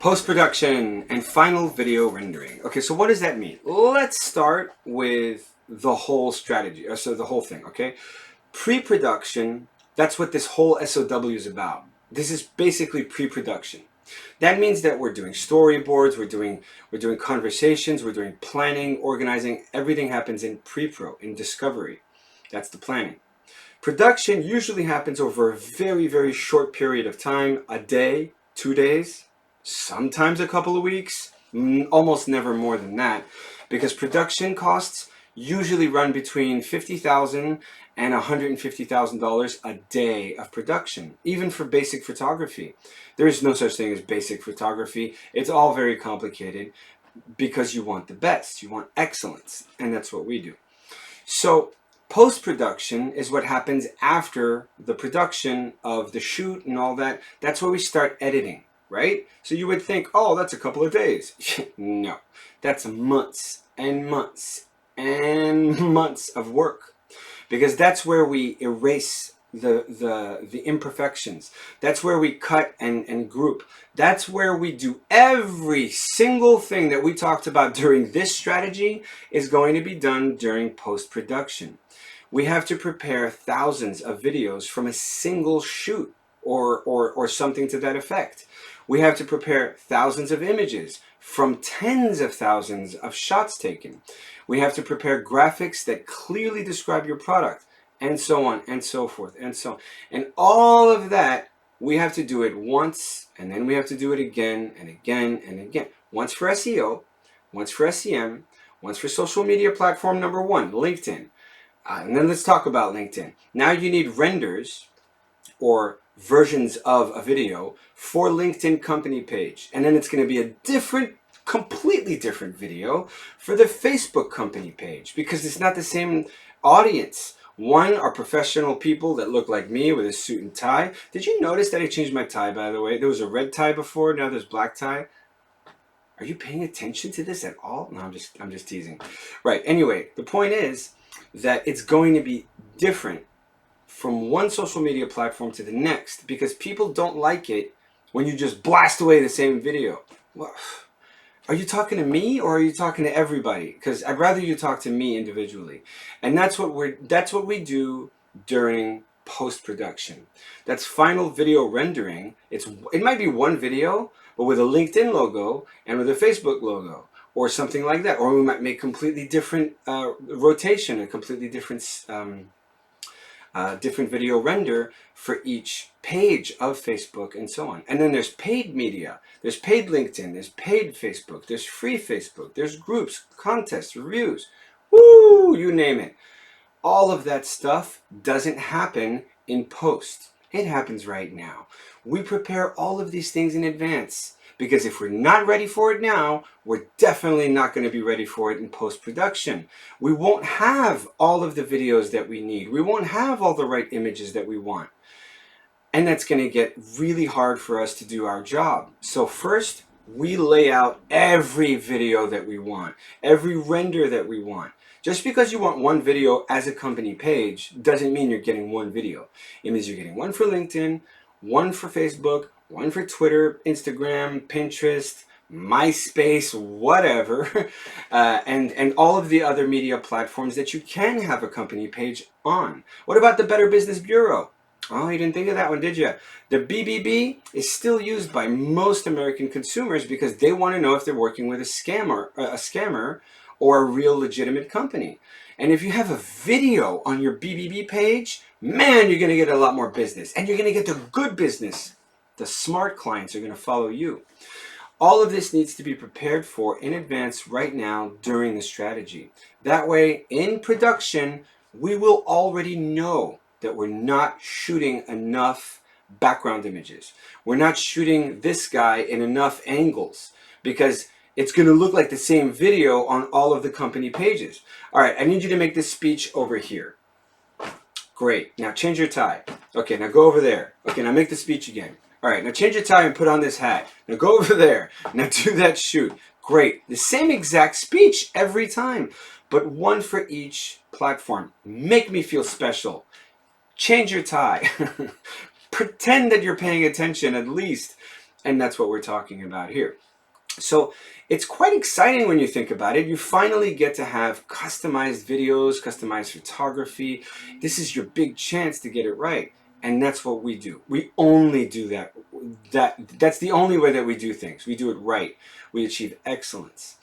Post-production and final video rendering. Okay, so what does that mean? Let's start with the whole strategy, so the whole thing, okay? Pre-production, that's what this whole SOW is about. This is basically pre-production. That means that we're doing storyboards, we're doing conversations, we're doing planning, organizing. Everything happens in pre-pro, in discovery. That's the planning. Production usually happens over a very, very short period of time, a day, 2 days, sometimes a couple of weeks, almost never more than that, because production costs usually run between $50,000 and $150,000 a day of production, even for basic photography. There is no such thing as basic photography. It's all very complicated because you want the best, you want excellence, and that's what we do. So post-production is what happens after the production of the shoot and all that. That's where we start editing, right? So you would think, oh, that's a couple of days. No, that's months and months and months of work, because that's where we erase the imperfections. That's where we cut and group. That's where we do every single thing that we talked about during this strategy is going to be done during post-production. We have to prepare thousands of videos from a single shoot or something to that effect. We have to prepare thousands of images from tens of thousands of shots taken. We have to prepare graphics that clearly describe your product, and so on and so forth and so on. And all of that, we have to do it once, and then we have to do it again and again and again. Once for SEO, once for SEM, once for social media platform number one, LinkedIn. And then let's talk about LinkedIn. Now you need renders or versions of a video for LinkedIn company page. And then it's going to be a different, completely different video for the Facebook company page, because it's not the same audience. One are professional people that look like me with a suit and tie. Did you notice that I changed my tie, by the way? There was a red tie before, now there's black tie. Are you paying attention to this at all? No, I'm just teasing. Right, anyway, the point is that it's going to be different from one social media platform to the next, because people don't like it when you just blast away the same video. Well, are you talking to me or are you talking to everybody? Because I'd rather you talk to me individually. And that's what we do during post-production. That's final video rendering. It might be one video, but with a LinkedIn logo and with a Facebook logo or something like that. Or we might make completely different rotation, a completely different different video render for each page of Facebook and so on. And then there's paid media, there's paid LinkedIn, there's paid Facebook, there's free Facebook, there's groups, contests, reviews, woo, you name it. All of that stuff doesn't happen in post. It happens right now. We prepare all of these things in advance, because if we're not ready for it now, we're definitely not going to be ready for it in post-production. We won't have all of the videos that we need. We won't have all the right images that we want. And that's going to get really hard for us to do our job. So first, we lay out every video that we want, every render that we want. Just because you want one video as a company page doesn't mean you're getting one video. It means you're getting one for LinkedIn, one for Facebook, one for Twitter, Instagram, Pinterest, MySpace, whatever, and all of the other media platforms that you can have a company page on. What about the Better Business Bureau? Oh, you didn't think of that one, did you? The BBB is still used by most American consumers because they want to know if they're working with a scammer or a real legitimate company. And if you have a video on your BBB page, man, you're going to get a lot more business, and you're going to get the good business. The smart clients are going to follow you. All of this needs to be prepared for in advance right now during the strategy. That way, in production, we will already know that we're not shooting enough background images. We're not shooting this guy in enough angles, because it's going to look like the same video on all of the company pages. All right, I need you to make this speech over here. Great. Now change your tie. Okay, now go over there. Okay, now make the speech again. All right, now change your tie and put on this hat. Now go over there. Now do that shoot. Great. The same exact speech every time, but one for each platform. Make me feel special. Change your tie. Pretend that you're paying attention at least. And that's what we're talking about here. So it's quite exciting when you think about it. You finally get to have customized videos, customized photography. This is your big chance to get it right. And that's what we do. We only do that. That's the only way that we do things. We do it right. We achieve excellence.